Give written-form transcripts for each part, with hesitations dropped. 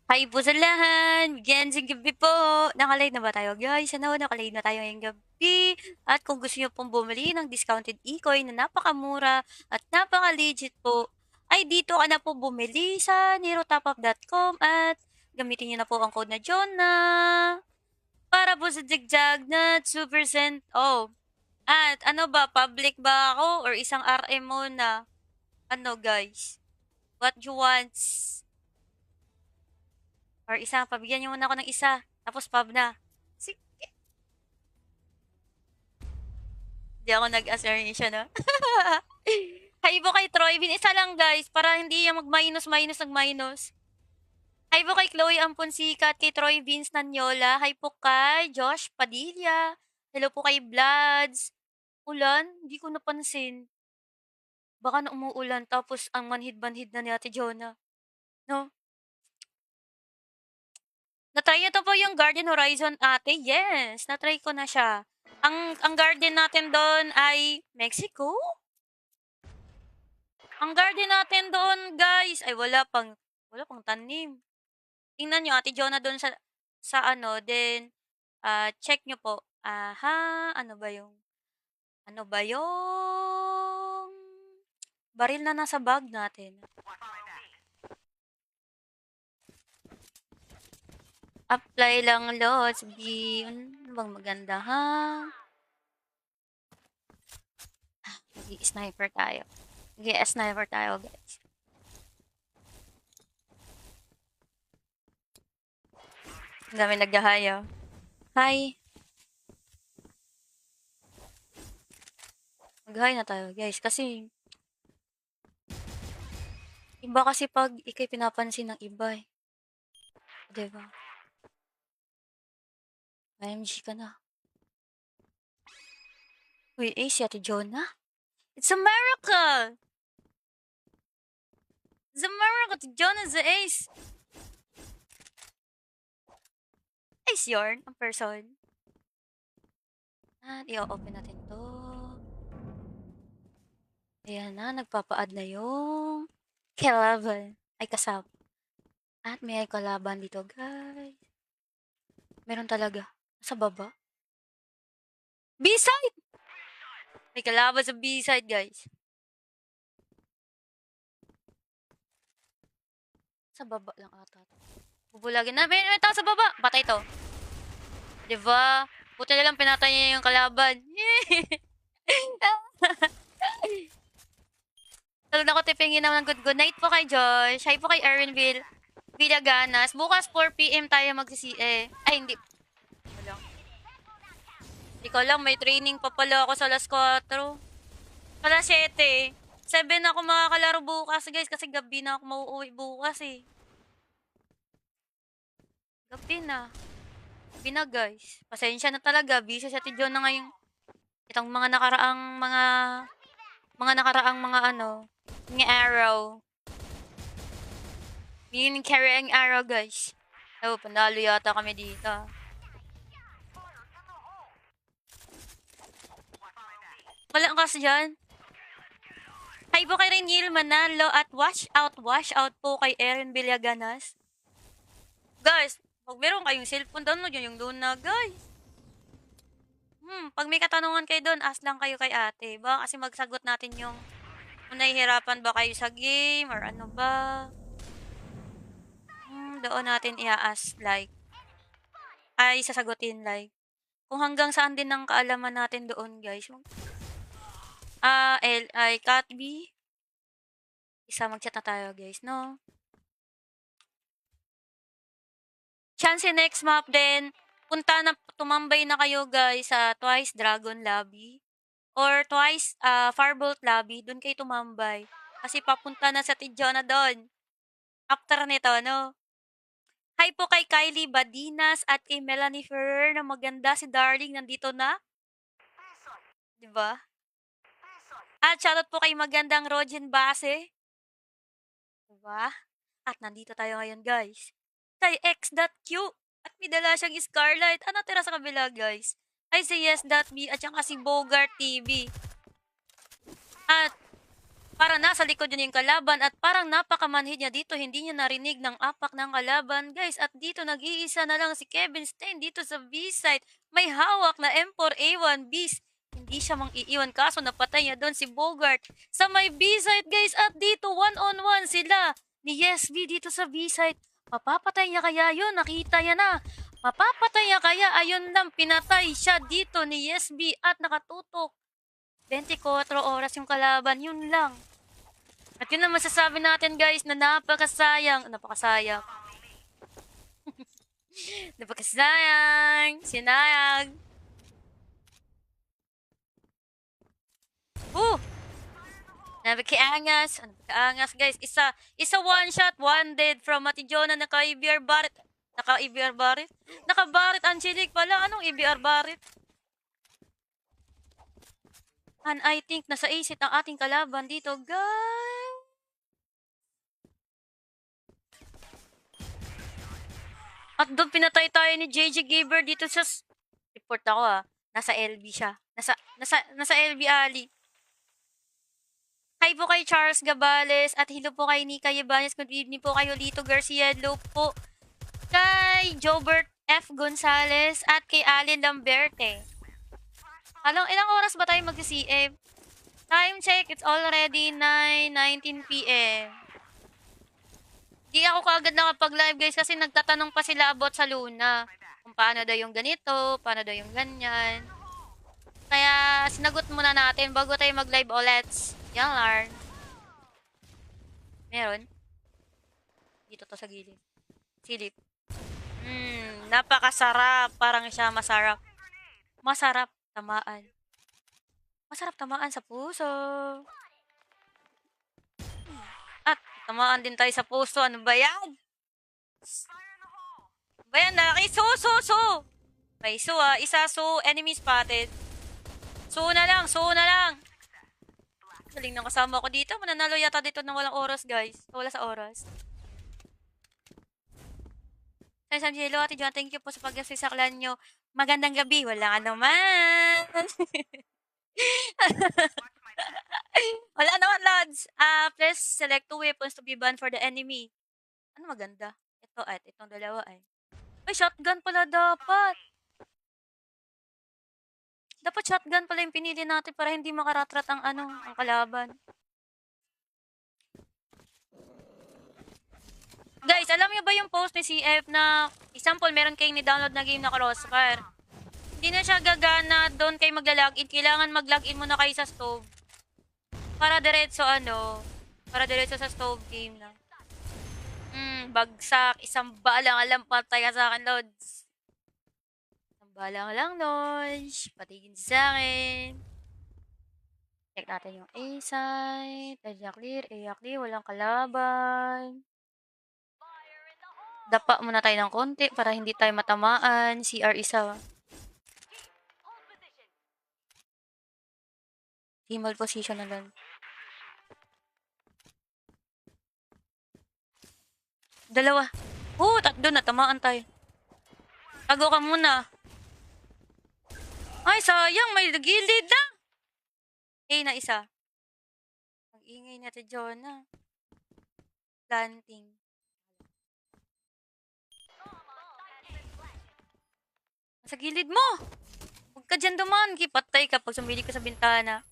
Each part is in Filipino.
Hi po sa lahat! Gensing gabi po! Naka-live na ba tayo guys? Sana naka-live na tayo ngayong gabi. At kung gusto niyo pong bumili ng discounted e-coin na napakamura at napaka-legit po, ay dito ka na po bumili sa nerotopup.com at gamitin niyo na po ang code na Jonna para po sa Jigjag na 2% off. At ano ba, public ba ako or isang RM muna? Ano guys? What you want? Or isa, pabigyan niyo muna ako ng isa. Tapos pub na. Sige. Di ako nag-assernation, no? Hi po kay Troy. Isa lang, guys. Para hindi yung mag-minus, nag-minus. Hi po kay Chloe Amponsica at kay Troy Vince Nanyola. Hi po kay Josh Padilla. Hello po kay Bloods. Ulan? Hindi ko napansin. Baka na umuulan tapos ang manhid-manhid na ni Ate Jonah. No? Na-try niyo to po yung Garden Horizon, ate? Yes, na-try ko na siya. Ang garden natin doon ay Mexico? Ang garden natin doon, guys, ay wala pang tanim. Tingnan niyo, Ate Jonah doon sa ano, then check niyo po. Aha, ano ba yung baril na nasa bag natin? Apply lang lots, B. Ano bang maganda, ha? Mag-sniper tayo. Mag-sniper tayo, guys. Ang dami naghahayo. Hi. Mag-hi na tayo, guys. Kasi, iba kasi pag ikay pinapansin ng iba eh. Diba? IMG ka na. Uy, Ace, Ate Jonah? It's a miracle! It's a miracle! Ate Jonah's the Ace! Ace yarn, ang person. At i-open natin to. Ayan na, nagpapa-add na yung kalaban. Ay, kasab. At may kalaban dito, guys. Meron talaga. Sa baba. B-side! May kalaban sa B-side, guys. Sa baba lang ata. Bubulagin na. May tao sa baba. Patay to. Diba? Buti na lang pinatay niya yung kalaban. Tulad ako tipingin naman ng good night po kay Josh. Hi po kay Erinville. Villaganas. Bukas 4 p.m. tayo mag-CCE. Ay, hindi. Wala. Hindi ko lang, may training pa pala ako sa alas 4. Alas 7. 7 ako makakalaro bukas, guys, kasi gabi na ako mauuwi bukas eh. Gabi na. Gabi na, guys. Pasensya na talaga. Busy sa tidyo na ngayon. Itong mga nakaraang mga mga araw. Meaning carry ang araw, guys. Oh, panalo yata kami dito. Wala kasi dyan. Hi po kay Renil Manalo at watch out po kay Erin Villaganas. Guys, pag meron kayong cellphone, download yun yung doon na, guys. Pag may katanungan kayo doon, ask lang kayo kay ate. Baka kasi magsagot natin yung kung nahihirapan ba kayo sa game or ano ba. Doon natin i-ask like. Ay, sasagutin like. Kung hanggang saan din ang kaalaman natin doon, guys. Cat B. Isa mag-chat na tayo, guys, no? Chance next map din. Tumambay na kayo, guys, sa Twice Dragon Lobby. Or Twice Firebolt Lobby. Doon kayo tumambay. Kasi papunta na sa Tidyo na doon. After nito, no? Hi po kay Kylie Badinas at kay Melanie Ferrer na maganda si Darling nandito na. 'Di ba? At shoutout po kay magandang Rogen Base. 'Di ba? At nandito tayo ngayon, guys. Kay X.Q at may dala siyang Scarlight. Ano tira sa kabila, guys? Ay si Yes.B at saka si Bogart TV. At Para nasa likod yun yung kalaban at parang napakamanhid niya dito, hindi niya narinig ng apak ng kalaban, guys. At dito nag-iisa na lang si Kevin Stein dito sa B-site. May hawak na M4A1 Beast. Hindi siya mang-iiwan kaso napatay niya doon si Bogart sa may B-site, guys. At dito one-on-one sila ni SB dito sa B-site. Mapapatay niya kaya yun? Nakita niya na. Mapapatay niya kaya? Ayun lang, pinatay siya dito ni SB at nakatutok. 24 oras yung kalaban, yun lang. At yun ang masasabi natin, guys, na napakasayang. Napakasayang. Napakasayang. Sinayang. Napakaangas. Napakaangas, guys. Isa one shot, one dead from Matijona. Naka-EBR Barret. Naka-EBR Barret? Naka-Barret Angelic pala. Anong EBR Barret? And I think nasa isit ang ating kalaban dito, guys. At doon pinatay tayo ni JJ Giver dito sa report ako Nasa LB siya. Nasa LB alley. Hi po kay Charles Gabales at hello po kay Nika Yabanes. Good evening po kayo Lito Garcia. Hello po kay Jobert F. Gonzales at kay Alin Lamberte. Ilang oras ba tayo mag-CF? Time check, it's already 9:19 p.m. Di ako kaagad nakapag-live, guys, kasi nagtatanong pa sila about sa Luna. Kung paano daw yung ganito, paano daw yung ganyan. Kaya, sinagot muna natin bago tayo mag-live ulit. Yan, Larn. Meron. Dito to sa gilid. Silip. Napakasarap. Parang siya masarap. Masarap tamaan. Masarap tamaan sa puso. At tamaan din tayo sa puso. Ano ba yan? Ba yan? Laki. So. May so Isa so. Enemy spotted. So na lang. Galing ng kasama ko dito. Mananalo yata dito ng walang oras, guys. Wala sa oras. Thanks, Angelo. Ate John, thank you po sa pag-assist sa clan nyo. Magandang gabi. Wala naman. Wala naman, lads. Please select 2 weapons to be banned for the enemy. Ano maganda? Ito at itong dalawa ay. Ay, shotgun pala dapat. Dapat shotgun pala yung pinili natin para hindi makaratrat ang ang kalaban. Guys, alam niyo ba yung post ni CF na example, meron kayong ni-download na game na Crossfire. Hindi na siya gagana, doon kayo magla-login. Kailangan mag-login muna kayo sa stove. Para diretso sa stove game na. Bagsak. Isang balang alam patay ka sa akin, Lods. Isang balang lang, Lods. Patigin sa akin. Check natin yung A-side. A clear. Walang kalaban. Dapa muna tayo ng konti para hindi tayo matamaan. CR isa. Team position na lang. Dalawa. Tatlo na. Tamaan tayo. Tago ka muna. Ay, sayang. May gilid na. Na isa. Mag-ingay natin, Jonah. Planting. Sa gilid mo. Huwag ka dyan duman. Kipatay ka pag sumili ka sa bintana.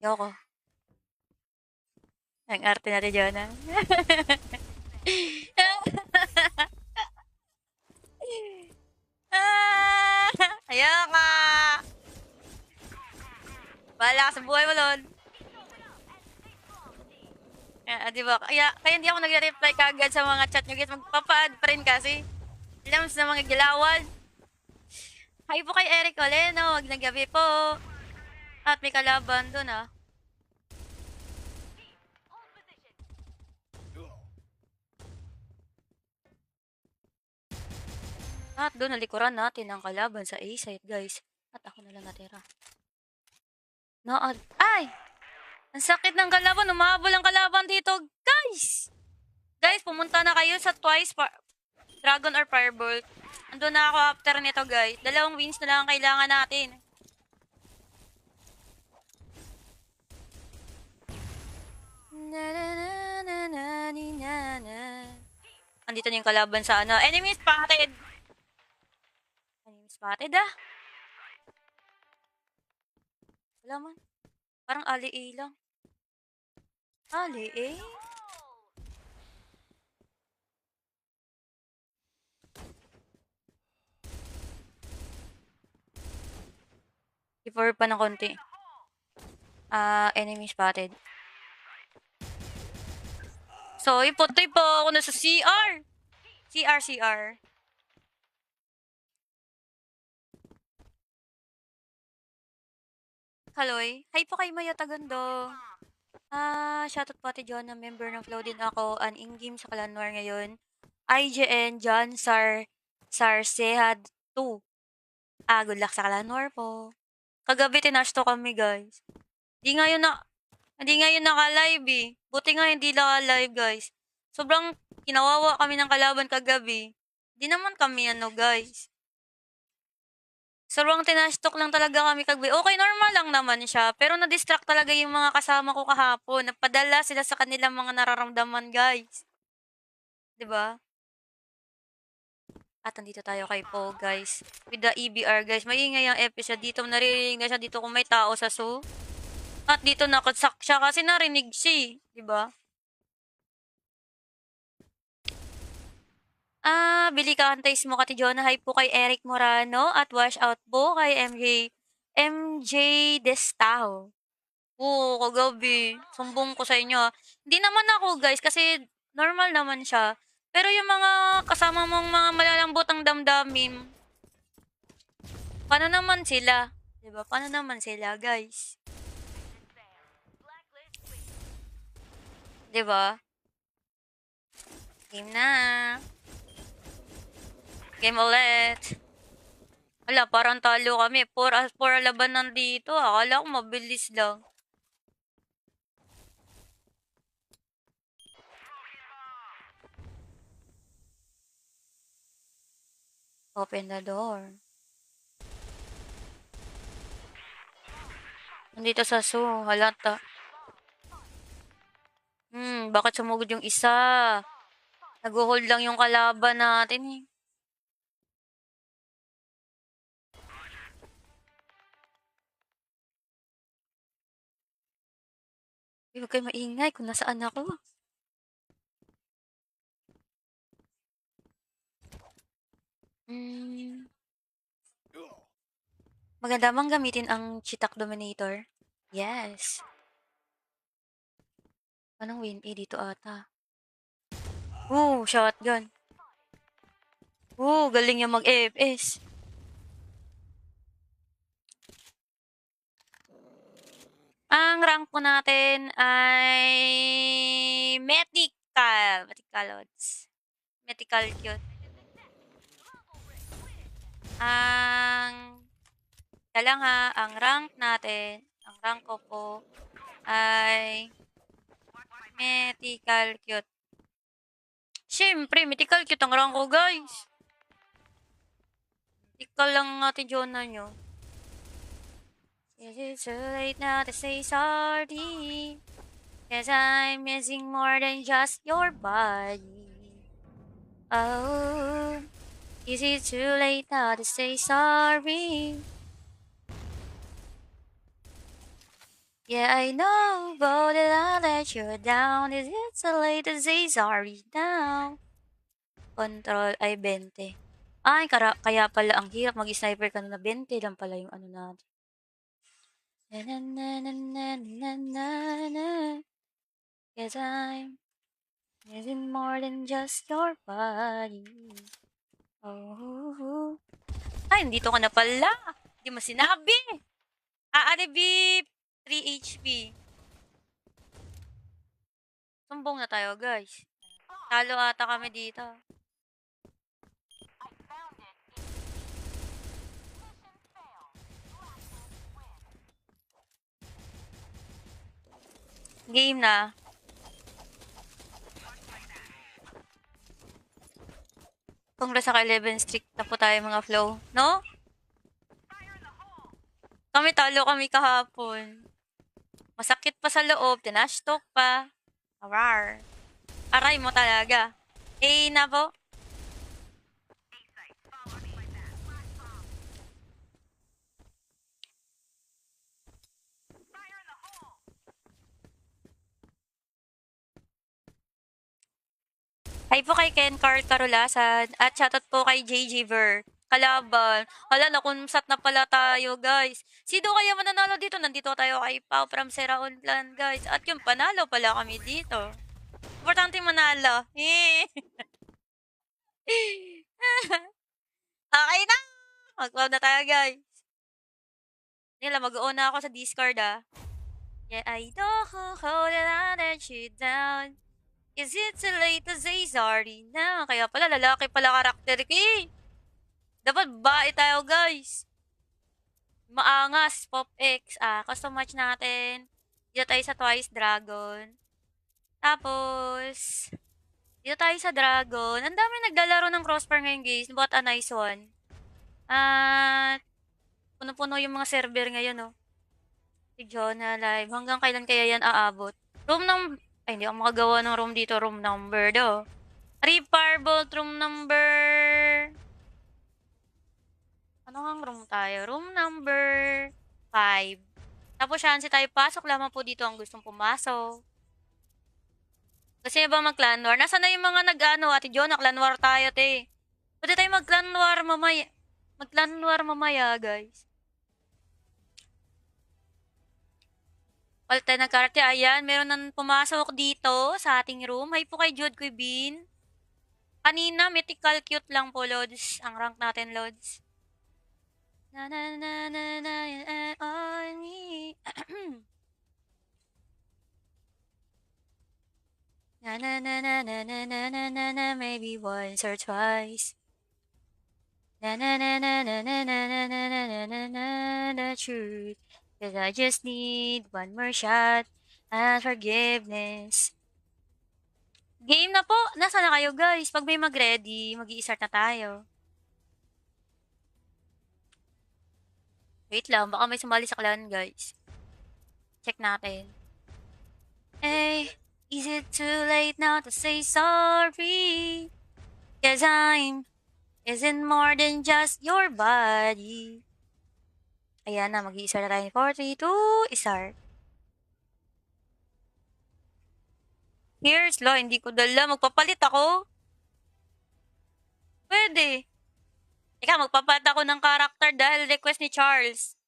Yoko. Ang arte natin, Jonah. Ayoko. Bahala ka sa buhay mo, Lon. Diba? Kaya hindi ako nagre-reply kagad sa mga chat nyo. Magpapa-add pa rin kasi. Lams na mga gilawan. Hi po kay Eric Oleno. Wag na gabi po. At may kalaban doon At doon nalikuran natin ang kalaban sa A-site, guys. At ako na lang natira. Ay! Ang sakit ng kalaban. Umabol ang kalaban dito, guys! Guys, pumunta na kayo sa Twice Dragon or Firebolt. Andun na ako after nito, guys. 2 wins na lang ang kailangan natin. Andito na yung kalaban sa ano. Enemy spotted! Enemy spotted, ah. Wala man. Parang Ali A lang. Ali A? Before pa ng konti. Enemy spotted. So, iputay po ako na sa CR. CR. Haloy. Hi po kay Maya Tagando. Shoutout po Ate John na member ng Flow din ako. An in-game sa Clanwar ngayon. IGN John Sehad 2. Good luck sa Clanwar po. Kagabi tinashto kami, guys. Hindi nga yun naka-live eh. Buti nga hindi naka-live, guys. Sobrang kinawawa kami ng kalaban kagabi. Di naman kami guys. Sobrang tinashtok lang talaga kami kagabi. Okay, normal lang naman siya. Pero na-distract talaga yung mga kasama ko kahapon. Nagpadala sila sa kanilang mga nararamdaman, guys. 'Di ba? At nandito tayo kay Paul, guys. With the EBR, guys. Maingay ang episode dito. Naririnig na siya dito kung may tao sa zoo. At dito nakatsak siya kasi narinig siya, 'di ba? Billy Cantays mo Kati Jonah. Hi po kay Eric Morano at wash out po kay MJ Destao. Oo, kagabi. Sumbong ko sa inyo. Hindi naman ako, guys, kasi normal naman siya. Pero yung mga kasama mong mga malalambot ang damdamin, paano naman sila? 'Di ba? Paano naman sila, guys? 'Di ba? Game na. Game ulit. Wala, parang talo kami. 4 laban nandito. Akala ko mabilis lang. Open the door. Nandito sa zoo. Halata. Bakit sumugod yung isa? Nag-hold lang yung kalaban natin eh. Huwag kayo maingay kung nasaan ako. Maganda bang gamitin ang Chitak Dominator? Yes. Anong win? Dito ata. Shotgun. Galing niya mag-AFS. Ang rank po natin ay Mythical. Mythical odds. Mythical cute. Ang rank natin, ang rank ko po ay Mythical cute. Siyempre, mythical cute ang rank ko, guys. Mythical lang ang Ate Jonah nyo. Is it too late now to say sorry? Cause I'm missing more than just your body. Oh, is it too late now to say sorry? Yeah, I know, but I let you down. Is it too late to say sorry now? Control ay 20. Ay, kaya pala ang hirap mag-sniper ka na 20 lang pala yung ano natin. Yes, I'm missing more than just your body. Oh. Ay, nandito ka na pala. Hindi mo sinabi. Beep. 3 HP. Sumbong na tayo, guys. Talo ata kami dito. Game na. Congrats sa 11 streak na po tayo mga flow. No? Kami talo kami kahapon. Masakit pa sa loob. Tinashtok pa. Arar. Aray mo talaga. Eh na po. Hi po kay Ken Carl Carolasan at shoutout po kay JJ Ver. Kalaban. Hala, nakunsat na pala tayo, guys. Sino kaya mananalo dito? Nandito tayo kay Pau from Seraon Plan, guys. At yung panalo pala kami dito. Importante manalo. Okay na! Mag-cloud na tayo, guys. Nila, mag-uuna ako sa Discord, ah. Yeah, I know how to let you down. Is it too late to say sorry na? Kaya pala, lalaki pala karakter ko eh. Dapat bae tayo, guys. Maangas, Pop X. Custom match natin. Dito tayo sa Twice Dragon. Tapos, dito tayo sa Dragon. Ang dami naglalaro ng Crossfire ngayon, guys. But a nice one. At, puno-puno yung mga server ngayon, no? Si Jonah Live. Hanggang kailan kaya yan aabot? Room ng... Ay, hindi ako makagawa ng room dito. Room number, do. Firebolt room number... Ano ang room tayo? Room number 5. Tapos chance tayo pasok lamang po dito ang gustong pumasok. Kasi ba mag-clan war? Nasaan na yung mga nag-ano? Ate Jonah, clan war tayo, te. Pwede tayo mag-clan war mamaya. Mag-clan war mamaya, guys. Palit tayo ng karte. Ayan, meron nang pumasok dito sa ating room. Hi po kay Jude Quibin. Kanina, mythical cute lang po, Lods. Ang rank natin, Lods. Na na na na na on me. Na na na na na na na na na na maybe once or twice. Na na na na na na na na na na na na na the truth. Cause I just need one more shot and forgiveness. Game na po. Nasaan na kayo, guys? Pag may mag-ready, mag-i-start na tayo. Wait lang, baka may sumali sa clan, guys. Check natin. Hey, is it too late now to say sorry? Cause I'm isn't more than just your body. Ayan na, mag-i-start na tayo. 4, 3, 2, start. Here's law, hindi ko dala. Magpapalit ako. Pwede. Teka, magpapalit ako ng character dahil request ni Charles.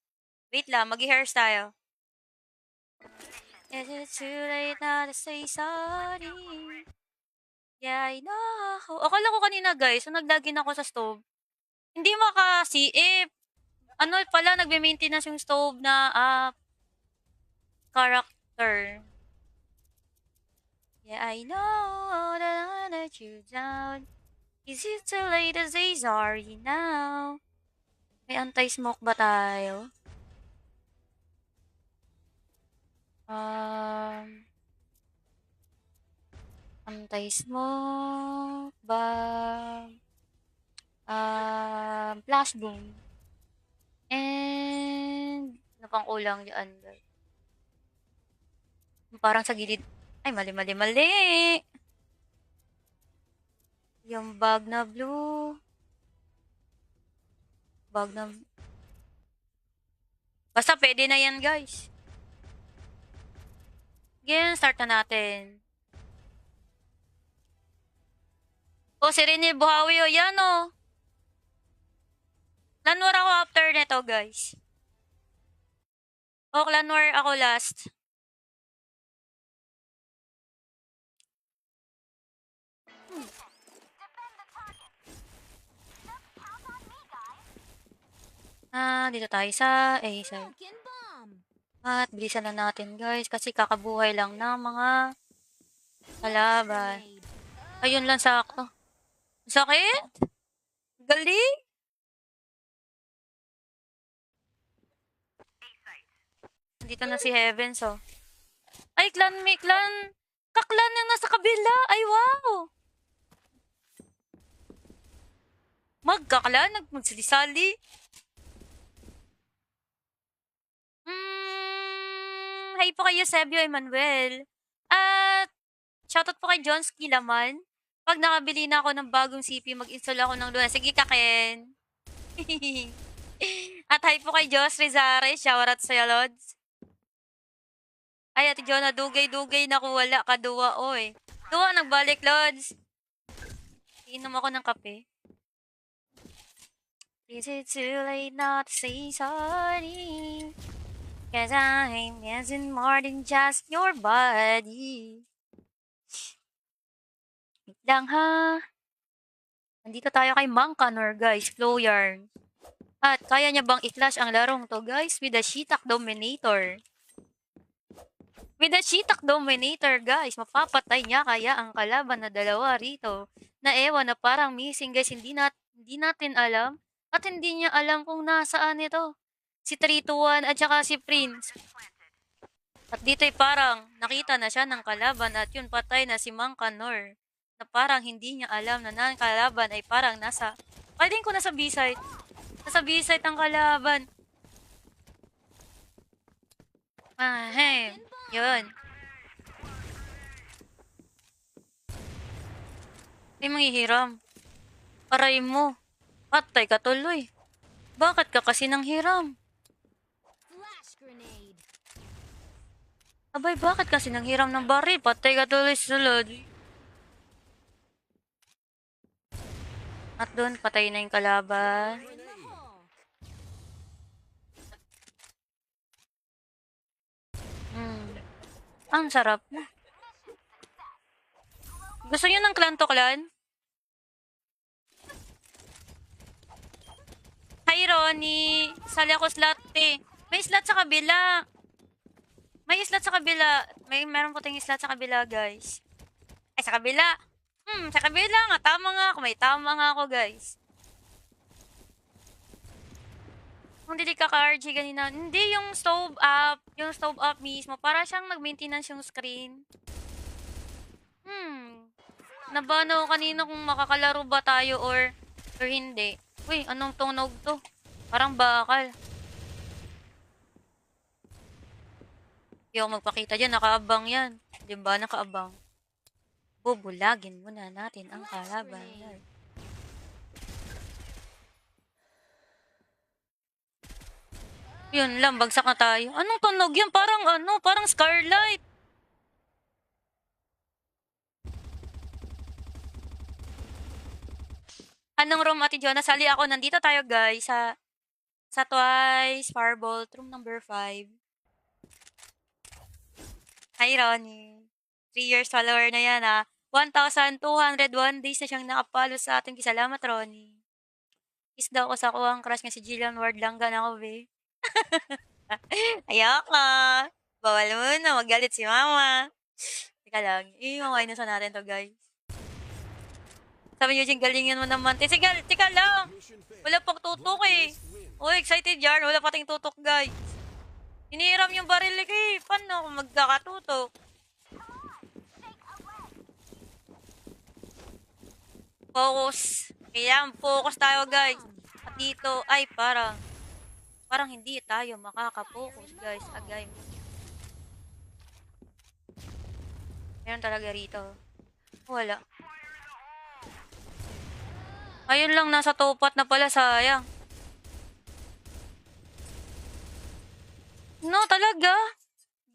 Wait lang, mag-i-hairs tayo. Is it too late now to say sorry? Yeah, I know. Akala ko kanina, guys, so naglagin ako sa stove. Hindi makasiip. Ano pala, nagbe-maintenance yung stove na character. Yeah, I know that I let you down. Is it too late to say sorry now? May anti-smoke ba tayo? Anti-smoke ba? Flash boom. And, ano pang kulang dyan? Parang sa gilid. Ay, mali. Yung bag na blue. Basta pwede na yan, guys. Again, start na natin. Si Rene Buhawi, yan o. Clan war ako after neto, guys. Clan war ako last. Dito tayo sa A side. At bilisan na natin, guys, kasi kakabuhay lang ng mga kalaban. Ayun lang sakto. Sakit? Galing? Dito na si Heaven, so. Ay, may clan. Kaklan yung nasa kabila. Ay, wow! Magkakala, magsali-sali. Hi po kay Eusebio Emmanuel. At shoutout po kay Johnsky Laman. Pag nakabili na ako ng bagong CP, mag-install ako ng Luna. Sige ka, Ken. At hi po kay Jos Rizare. Shoutout sa'yo, Lods. Ay, Ate Jonah, dugay-dugay na kung wala ka duwa, oy. Duwa, nagbalik, Lods. Iinom ako ng kape. Is it too late not to say sorry? Cause I'm missing more than just your body. Wait lang ha. Nandito tayo kay Mang Kanor, guys. Flow yarn. At kaya niya bang i-clash ang larong to, guys? With the Shitak Dominator. With the Shitak Dominator, guys. Mapapatay niya kaya ang kalaban na dalawa rito. Na ewan na parang missing, guys. Hindi natin alam. At hindi niya alam kung nasaan ito. Si 321 at saka si Prince. At dito'y parang nakita na siya ng kalaban at yun patay na si Mang Kanor. Na parang hindi niya alam na ang kalaban ay parang nasa... Pwedeng ko nasa B-side. Nasa B-side ang kalaban. Hey. Yun. Ay, manghihiram. Aray mo. Patay ka tuloy. Bakit ka kasi nang hiram? Abay, bakit kasi nang hiram ng baril? Patay ka tuloy sulod. At doon, patay na yung kalaban. Ang sarap mo. Gusto niyo ng clan to clan? Hi, Ronnie. Sali ako slot eh. May slot sa kabila. May slot sa kabila. Meron po tayong slot sa kabila, guys. Ay, sa kabila. Sa kabila nga. Tama nga ako. May tama nga ako, guys. Kung hindi ka ka-RG ganina. Hindi yung stove up. Yung stove up mismo. Para siyang nag-maintenance yung screen. Nabano ko kanina kung makakalaro ba tayo or hindi. Uy, anong tunog to? Parang bakal. Hindi ako magpakita dyan. Nakaabang yan. Di ba? Nakaabang. Bubulagin muna natin ang kalaban. Yun lang, bagsak na tayo. Anong tunog yan? Parang Scarlight. Anong room, Ate Jonah? Sali ako. Nandito tayo, guys. Sa Twice Firebolt, room number 5. Hi, Ronnie. 3 years follower na yan, ha. 1,201 days na siyang nakapalo sa ating Salamat, Ronnie. Kiss daw ko sa kuwang crush nga si Jillian Ward lang ako, be. Ayoko. Bawal muna, magalit si mama. Teka lang. Iiwangayin na sa natin to, guys. Sabi niyo, Jing, galingin mo naman. Teka lang. Wala pang tutok eh. Oh, excited yarn. Wala pating tutok, guys. Hinihiram yung baril eh. Paano kung magkakatutok? Focus. Kaya focus tayo, guys. At dito, ay parang hindi tayo makaka-focus, guys. Agay. Meron talaga rito. Wala. Ayun lang, nasa topat na pala, sayang. No, talaga?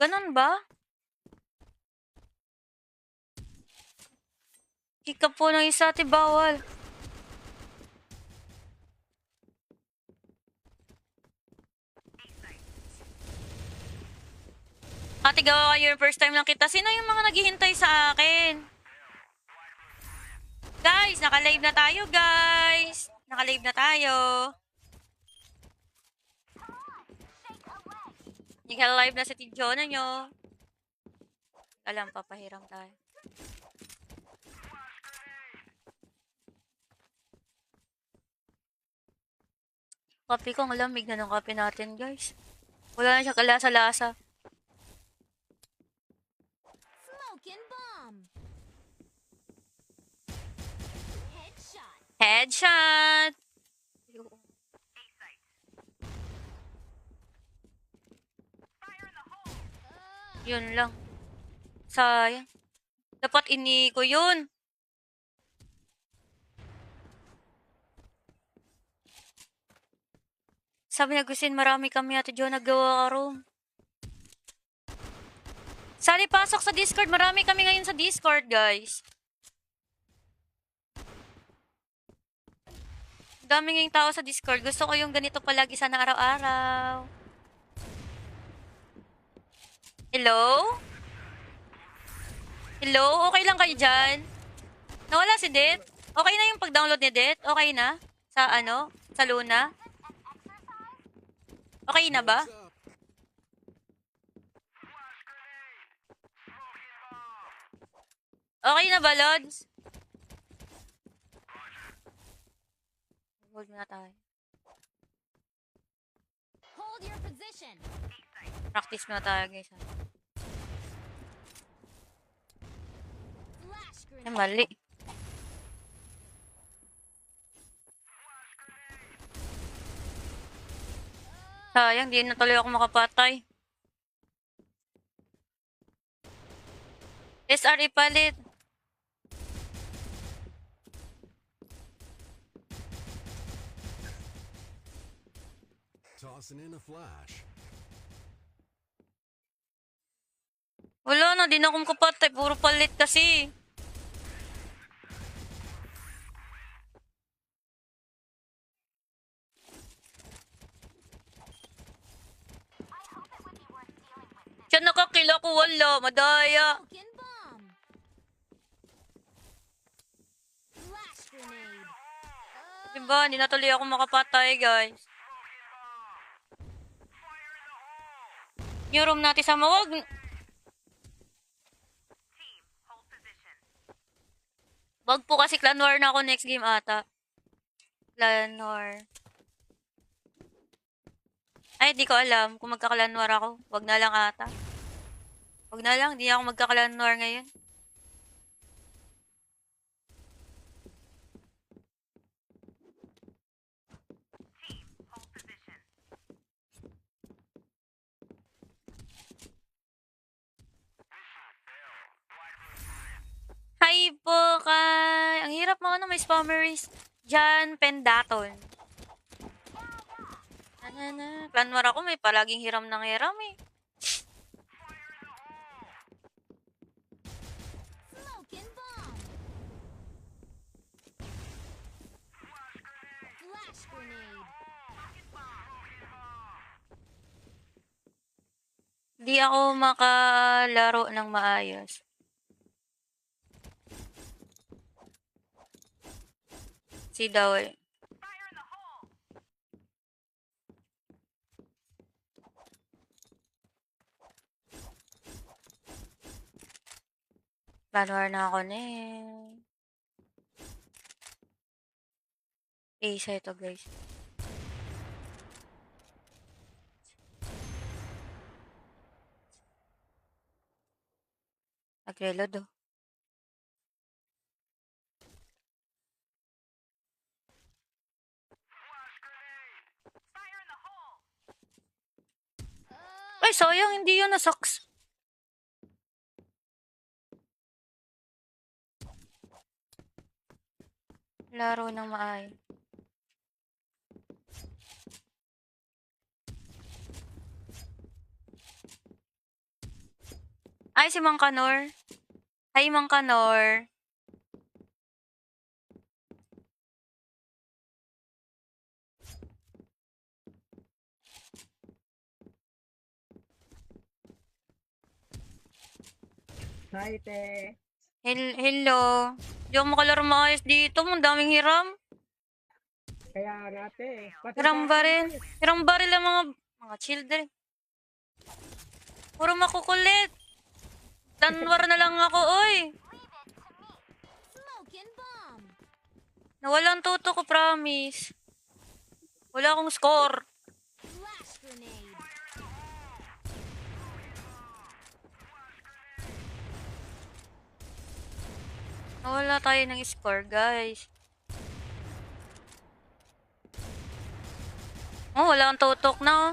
Ganon ba? Kika po ng isa, bawal. Ate, gawa kayo yung first time lang kita. Sino yung mga naghihintay sa akin? Guys, naka-live na tayo, guys. Naka-live na tayo. Naka-live na sa Tijona nyo. Alam, papahiram tayo. Kape ko, ang lamig na ng kape natin, guys. Wala na siya kalasa-lasa. Headshot! Yun lang. Sayang. Dapat ini ko yun. Sabi na Gusin, marami kami Ate Jo nagawa ka room. Sali pasok sa Discord. Marami kami ngayon sa Discord, guys. Dami ngayong tao sa Discord. Gusto ko yung ganito palagi sana araw-araw. Hello? Hello? Okay lang kayo dyan? Nawala si Det? Okay na yung pag-download ni Det? Okay na? Sa ano? Sa Luna? Okay na ba? Okay na ba, Lods? Hold na tayo. Hold your position. Practice muna tayo, guys. Flash Ay, grenade. mali. Sayang, di na tuloy ako makapatay. SR ipalit. Tossing in a flash. Wala na, di na ako makapatay. Puro palit kasi. Siya nakakila ko, wala. Madaya. Smoke and bomb. Flash grenade. Diba, di na tuloy ako makapatay, guys. Yung room natin sa mawag. Wag po kasi clan war na ako next game ata. Clan war. Ay, di ko alam kung magka-clan war ako. Wag na lang ata. Wag na lang, di ako magka-clan war ngayon. Hi po kay... Ang hirap mga ano, may spammeries. Jan Pendaton. Clan war ako, may palaging hiram ng hiram eh. Smoke and bomb. Flash grenade. Di ako makalaro ng maayos. Si daw eh. Clan war na ako na eh. Isa ito guys. Nag-reload oh. Ay, sayang, hindi yun nasaks. Laro ng maayos. Ay, si Mang Kanor. Hi, Mang Kanor. Hi, te. Hello. Di ako makalaro maayos dito. Ang daming hiram. Kaya nga, te. Pati Hiram sa akin, baril. te. Hiram baril ang mga children. Puro makukulit. Tanwar na lang ako, oy. Smoke and bomb. Nawalan toto ko, promise. Wala akong score. Flash grenade. Nawala tayo ng score, guys. Oh, wala akong tutok na, oh.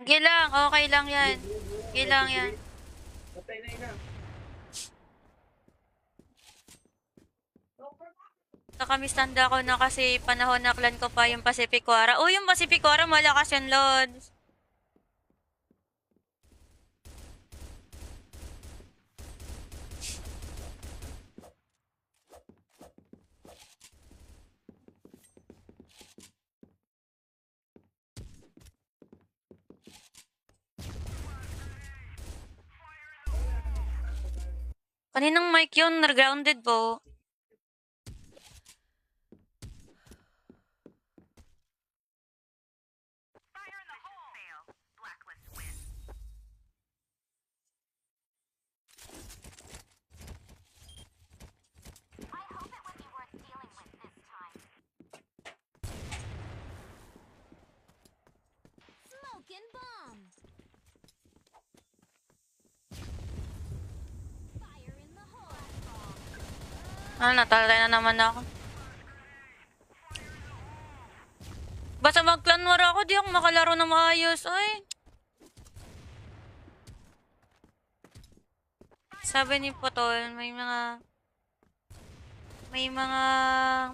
Sige lang, okay lang yan. Sige lang yan. Patay na ina. Kami tanda ko na kasi panahon na clan ko pa yung Pacific Wara. Oh, yung Pacific Wara malakas yan, Lods. Kaninang mic yun? Grounded po. Smoking bomb. Fire in the hole. Natalay na naman ako. Basta mag-clan war ako, di ako makalaro na maayos. Ay. Sabi ni Potol, may mga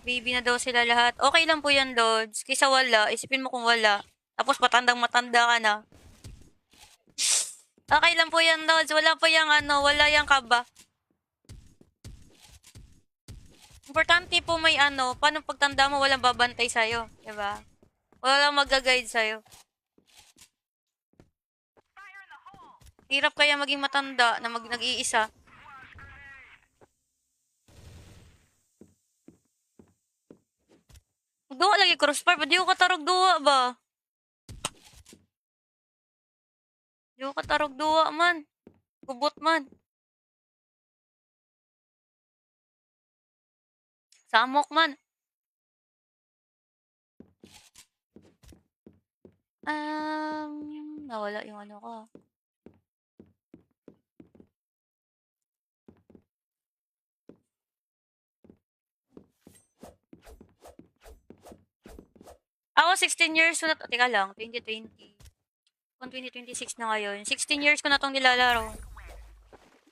baby na daw sila lahat. Okay lang po yan, Lods. Kaysa wala, isipin mo kung wala. Tapos matandang-matanda ka na. Okay lang po yan, Lods. Wala po yung wala yung kaba. Importante po may paano pagtanda mo walang babantay sa'yo. Diba? Wala lang mag-guide sa'yo. Hirap kaya maging matanda na nag-iisa. Duwa lagi crossbar, ba di ko katarog duwa ba? Di ko katarog duwa man. Kubot man. Samok man. Nawala yung ko. Ako 16 years ko na to. Teka lang, 2020. Kung 2026 na ngayon. 16 years ko na tong nilalaro.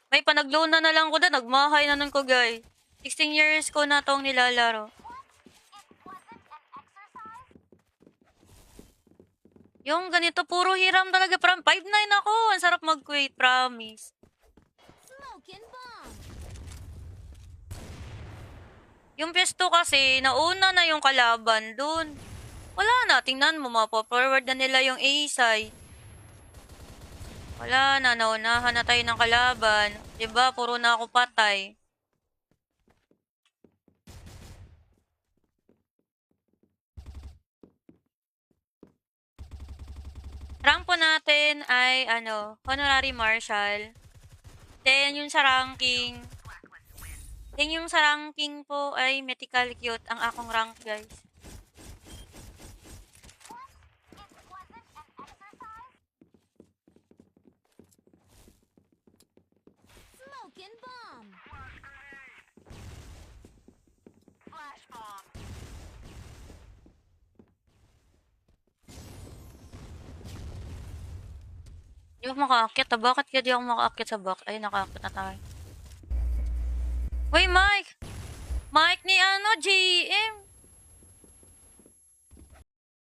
May panag-loan na lang ko na. Nagmahay na nun ko, guys. 16 years ko na tong nilalaro. Yung ganito, puro hiram talaga. 5-9 ako. Ang sarap mag-quit, promise. Smoking bomb. Yung pesto kasi, nauna na yung kalaban dun. Wala na, tingnan mo, mapo-forward na nila yung A-side. Wala na, naunahan na tayo ng kalaban. Diba, puro na ako patay. Rank po natin ay, Honorary Marshal. Then, yung sa ranking. Then, yung sa ranking po ay Mythical Cute ang akong rank, guys. Smoking bomb. Flash bomb. Di ako makaakyat. Bakit kaya di ako makaakyat sa back? Ay, nakaakyat na tayo. Uy, Mike! Mike ni GM!